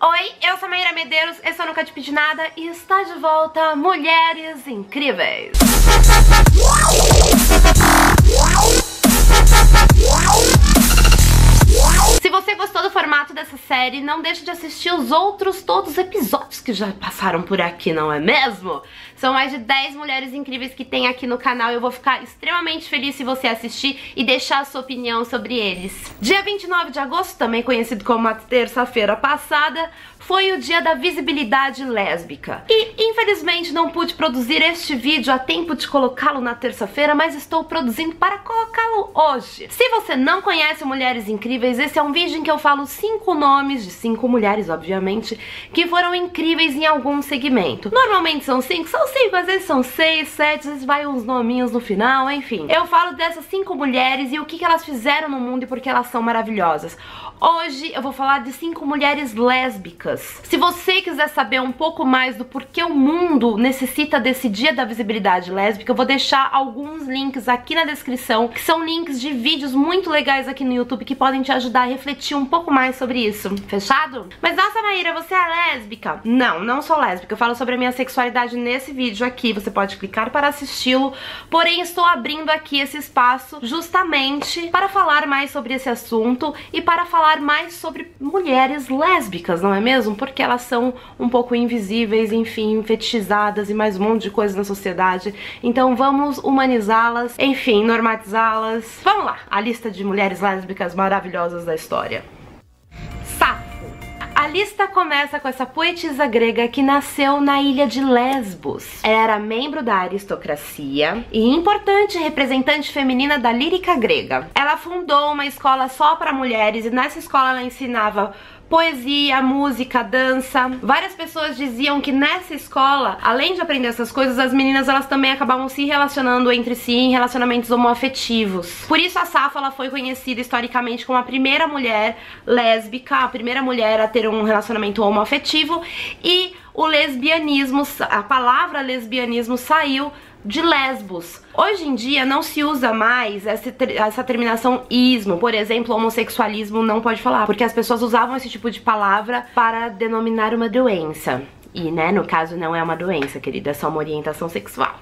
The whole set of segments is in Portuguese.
Oi, eu sou a Maíra Medeiros, esse é o Nunca Te Pedi Nada e está de volta Mulheres Incríveis. Se você gostou do formato dessa série, não deixe de assistir os outros todos os episódios que já passaram por aqui, não é mesmo? São mais de 10 mulheres incríveis que tem aqui no canal e eu vou ficar extremamente feliz se você assistir e deixar a sua opinião sobre eles. Dia 29 de agosto, também conhecido como a terça-feira passada, foi o dia da visibilidade lésbica. E infelizmente não pude produzir este vídeo a tempo de colocá-lo na terça-feira, mas estou produzindo para colocá-lo hoje. Se você não conhece Mulheres Incríveis, esse é um vídeo em que eu falo 5 nomes de 5 mulheres, obviamente, que foram incríveis em algum segmento. Normalmente são 5, às vezes são 6, 7, às vezes vai uns nominhos no final, enfim. Eu falo dessas 5 mulheres e o que elas fizeram no mundo e por que elas são maravilhosas. Hoje eu vou falar de 5 mulheres lésbicas. Se você quiser saber um pouco mais do porquê o mundo necessita desse dia da visibilidade lésbica, eu vou deixar alguns links aqui na descrição, que são links de vídeos muito legais aqui no YouTube que podem te ajudar a refletir um pouco mais sobre isso. Fechado? Mas nossa, Maíra, você é lésbica? Não, não sou lésbica. Eu falo sobre a minha sexualidade nesse vídeo aqui. Você pode clicar para assisti-lo. Porém, estou abrindo aqui esse espaço justamente para falar mais sobre esse assunto e para falar mais sobre mulheres lésbicas, não é mesmo? Porque elas são um pouco invisíveis, enfim, fetichizadas e mais um monte de coisas na sociedade. Então vamos humanizá-las, enfim, normatizá-las. Vamos lá, a lista de mulheres lésbicas maravilhosas da história. Safo. A lista começa com essa poetisa grega que nasceu na ilha de Lesbos. Ela era membro da aristocracia e importante representante feminina da lírica grega. Ela fundou uma escola só para mulheres e nessa escola ela ensinava poesia, música, dança. Várias pessoas diziam que nessa escola, além de aprender essas coisas, as meninas elas também acabavam se relacionando entre si em relacionamentos homoafetivos. Por isso a Safo ela foi conhecida historicamente como a primeira mulher lésbica, a primeira mulher a ter um relacionamento homoafetivo, e o lesbianismo, a palavra lesbianismo saiu de Lesbos. Hoje em dia não se usa mais essa terminação ismo. Por exemplo, homossexualismo não pode falar, porque as pessoas usavam esse tipo de palavra para denominar uma doença. E, né, no caso não é uma doença, querida, é só uma orientação sexual.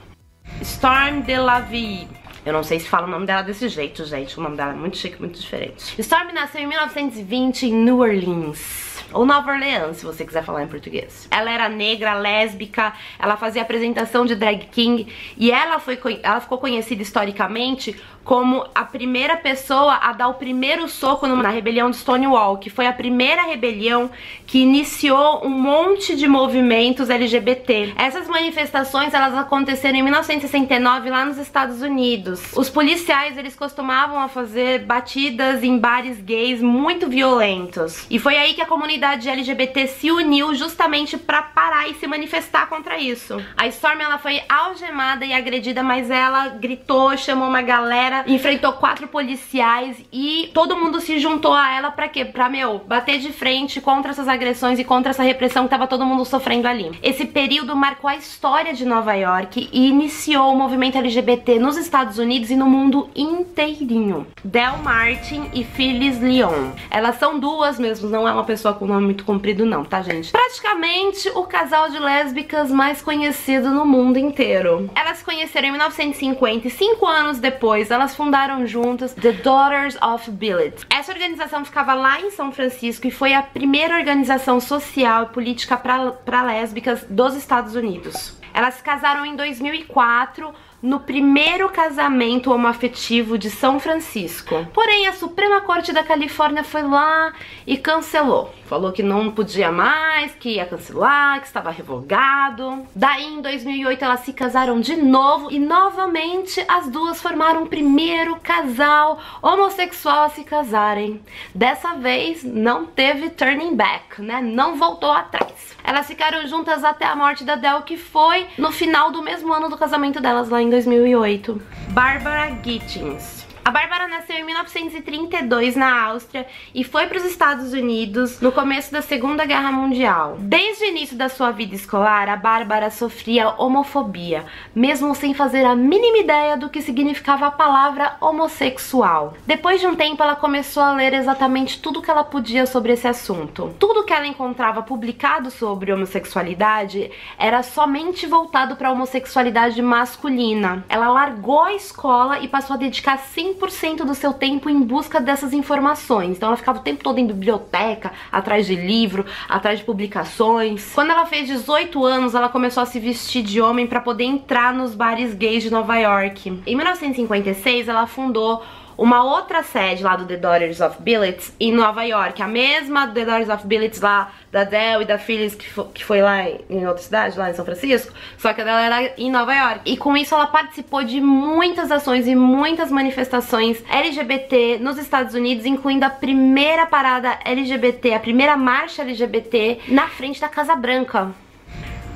Storm DeLaVie. Eu não sei se fala o nome dela desse jeito, gente. O nome dela é muito chique, muito diferente. Storm nasceu em 1920 em New Orleans. Ou Nova Orleans, se você quiser falar em português. Ela era negra, lésbica, ela fazia apresentação de drag king e ela ficou conhecida historicamente como a primeira pessoa a dar o primeiro soco na rebelião de Stonewall, que foi a primeira rebelião que iniciou um monte de movimentos LGBT. Essas manifestações, elas aconteceram em 1969 lá nos Estados Unidos. Os policiais, eles costumavam a fazer batidas em bares gays muito violentos. E foi aí que a comunidade LGBT se uniu justamente pra parar e se manifestar contra isso. A Storm, ela foi algemada e agredida, mas ela gritou, chamou uma galera, enfrentou 4 policiais e todo mundo se juntou a ela pra quê? Pra, bater de frente contra essas agressões e contra essa repressão que tava todo mundo sofrendo ali. Esse período marcou a história de Nova York e iniciou o movimento LGBT nos Estados Unidos e no mundo inteirinho. Del Martin e Phyllis Lyon. Elas são duas mesmo, não é uma pessoa com nome muito comprido não, tá, gente? Praticamente o casal de lésbicas mais conhecido no mundo inteiro. Elas se conheceram em 1950 e 5 anos depois elas fundaram juntas The Daughters of Billet. Essa organização ficava lá em São Francisco e foi a primeira organização social e política para lésbicas dos Estados Unidos. Elas se casaram em 2004 no primeiro casamento homoafetivo de São Francisco. Porém, a Suprema Corte da Califórnia foi lá e cancelou. Falou que não podia mais, que ia cancelar, que estava revogado. Daí, em 2008, elas se casaram de novo e, novamente, as duas formaram o primeiro casal homossexual a se casarem. Dessa vez, não teve turning back, né? Não voltou atrás. Elas ficaram juntas até a morte da Del, que foi no final do mesmo ano do casamento delas, lá em 2008. Barbara Gittins. A Bárbara nasceu em 1932 na Áustria e foi para os Estados Unidos no começo da Segunda Guerra Mundial. Desde o início da sua vida escolar, a Bárbara sofria homofobia, mesmo sem fazer a mínima ideia do que significava a palavra homossexual. Depois de um tempo, ela começou a ler exatamente tudo que ela podia sobre esse assunto. Tudo que ela encontrava publicado sobre homossexualidade era somente voltado para a homossexualidade masculina. Ela largou a escola e passou a dedicar 100% do seu tempo em busca dessas informações. Então ela ficava o tempo todo em biblioteca, atrás de livro, atrás de publicações. Quando ela fez 18 anos, ela começou a se vestir de homem para poder entrar nos bares gays de Nova York. Em 1956, ela fundou uma outra sede lá do The Daughters of Billets em Nova York, a mesma The Daughters of Billets lá da Adele e da Phyllis que foi lá em outra cidade, lá em São Francisco, só que a dela era em Nova York. E com isso ela participou de muitas ações e muitas manifestações LGBT nos Estados Unidos, incluindo a primeira parada LGBT, a primeira marcha LGBT na frente da Casa Branca.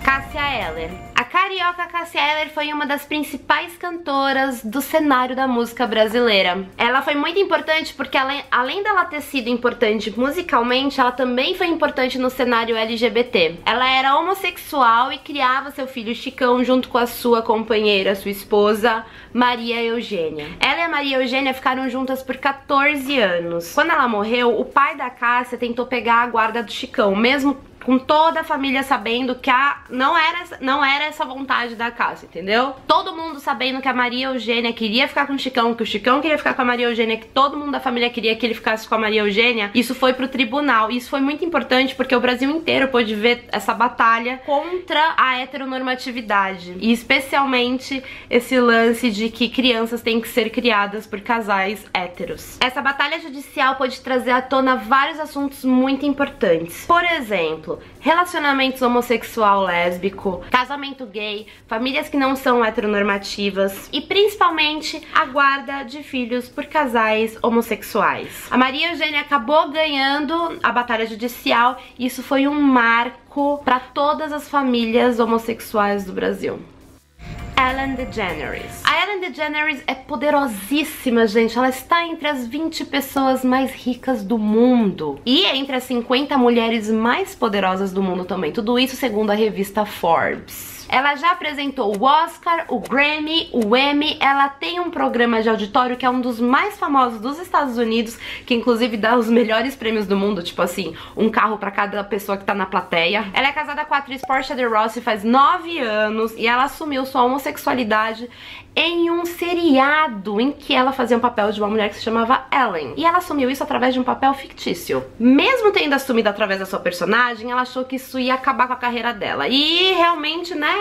Cássia Eller. A carioca Cássia Eller foi uma das principais cantoras do cenário da música brasileira. Ela foi muito importante porque além dela ter sido importante musicalmente, ela também foi importante no cenário LGBT. Ela era homossexual e criava seu filho Chicão junto com a sua companheira, sua esposa, Maria Eugênia. Ela e a Maria Eugênia ficaram juntas por 14 anos. Quando ela morreu, o pai da Cássia tentou pegar a guarda do Chicão, mesmo com toda a família sabendo que não era essa vontade da Cássia, entendeu? Todo mundo sabendo que a Maria Eugênia queria ficar com o Chicão, que o Chicão queria ficar com a Maria Eugênia, que todo mundo da família queria que ele ficasse com a Maria Eugênia. Isso foi pro tribunal. E isso foi muito importante porque o Brasil inteiro pôde ver essa batalha contra a heteronormatividade. E especialmente esse lance de que crianças têm que ser criadas por casais héteros. Essa batalha judicial pôde trazer à tona vários assuntos muito importantes. Por exemplo, relacionamentos homossexual lésbico, casamento gay, famílias que não são heteronormativas e principalmente a guarda de filhos por casais homossexuais. A Maria Eugênia acabou ganhando a batalha judicial e isso foi um marco para todas as famílias homossexuais do Brasil. Ellen DeGeneres. A Ellen DeGeneres é poderosíssima, gente. Ela está entre as 20 pessoas mais ricas do mundo e entre as 50 mulheres mais poderosas do mundo também. Tudo isso segundo a revista Forbes. Ela já apresentou o Oscar, o Grammy, o Emmy. Ela tem um programa de auditório que é um dos mais famosos dos Estados Unidos, que inclusive dá os melhores prêmios do mundo, tipo assim, um carro pra cada pessoa que tá na plateia. Ela é casada com a atriz Portia de Rossi faz 9 anos e ela assumiu sua homossexualidade em um seriado em que ela fazia um papel de uma mulher que se chamava Ellen. E ela assumiu isso através de um papel fictício. Mesmo tendo assumido através da sua personagem, ela achou que isso ia acabar com a carreira dela. E realmente, né,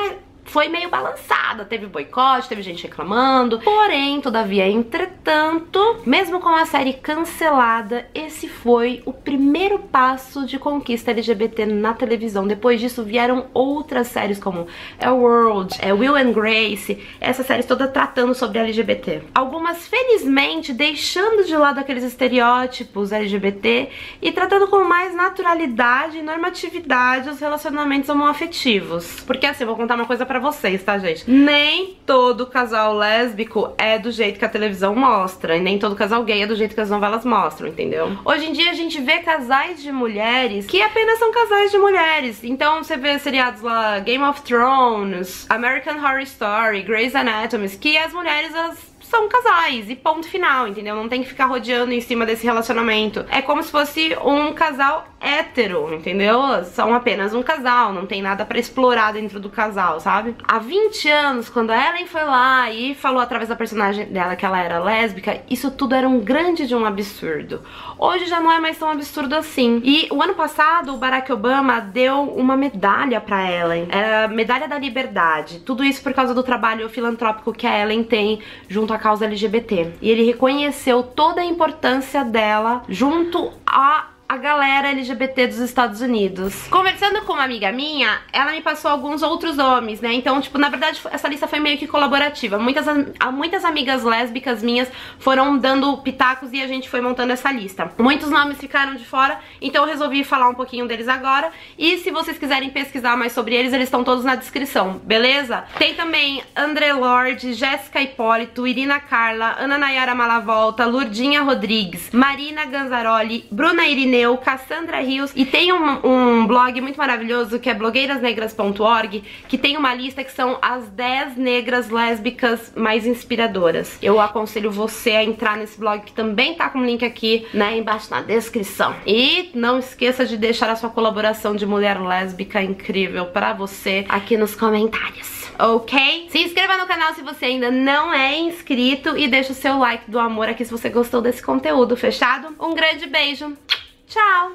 foi meio balançada, teve boicote, teve gente reclamando. Porém, todavia, entretanto, mesmo com a série cancelada, esse foi o primeiro passo de conquista LGBT na televisão. Depois disso vieram outras séries como El World, Will and Grace, essas séries todas tratando sobre LGBT. Algumas, felizmente, deixando de lado aqueles estereótipos LGBT e tratando com mais naturalidade e normatividade os relacionamentos homoafetivos. Porque assim, eu vou contar uma coisa pra vocês, tá, gente? Nem todo casal lésbico é do jeito que a televisão mostra, e nem todo casal gay é do jeito que as novelas mostram, entendeu? Hoje em dia a gente vê casais de mulheres que apenas são casais de mulheres. Então você vê seriados lá, Game of Thrones, American Horror Story, Grey's Anatomy, que as mulheres, elas são casais e ponto final, entendeu? Não tem que ficar rodeando em cima desse relacionamento. É como se fosse um casal hétero, entendeu? São apenas um casal, não tem nada pra explorar dentro do casal, sabe? Há 20 anos, quando a Ellen foi lá e falou através da personagem dela que ela era lésbica, isso tudo era um grande de um absurdo. Hoje já não é mais tão absurdo assim. E o ano passado, o Barack Obama deu uma medalha pra Ellen. Era a Medalha da Liberdade. Tudo isso por causa do trabalho filantrópico que a Ellen tem junto à causa LGBT. E ele reconheceu toda a importância dela junto a galera LGBT dos Estados Unidos. Conversando com uma amiga minha, ela me passou alguns outros nomes, né? Então, tipo, na verdade, essa lista foi meio que colaborativa. Muitas amigas lésbicas minhas foram dando pitacos e a gente foi montando essa lista. Muitos nomes ficaram de fora, então eu resolvi falar um pouquinho deles agora. E se vocês quiserem pesquisar mais sobre eles, eles estão todos na descrição, beleza? Tem também André Lorde, Jéssica Hipólito, Irina Carla, Ana Nayara Malavolta, Lurdinha Rodrigues, Marina Ganzaroli, Bruna Irineu, Cassandra Rios, e tem um blog muito maravilhoso que é blogueirasnegras.org, que tem uma lista que são as 10 negras lésbicas mais inspiradoras. Eu aconselho você a entrar nesse blog, que também tá com o link aqui, né, embaixo na descrição. E não esqueça de deixar a sua colaboração de mulher lésbica incrível pra você aqui nos comentários, ok? Se inscreva no canal se você ainda não é inscrito e deixa o seu like do amor aqui se você gostou desse conteúdo, fechado? Um grande beijo, tchau!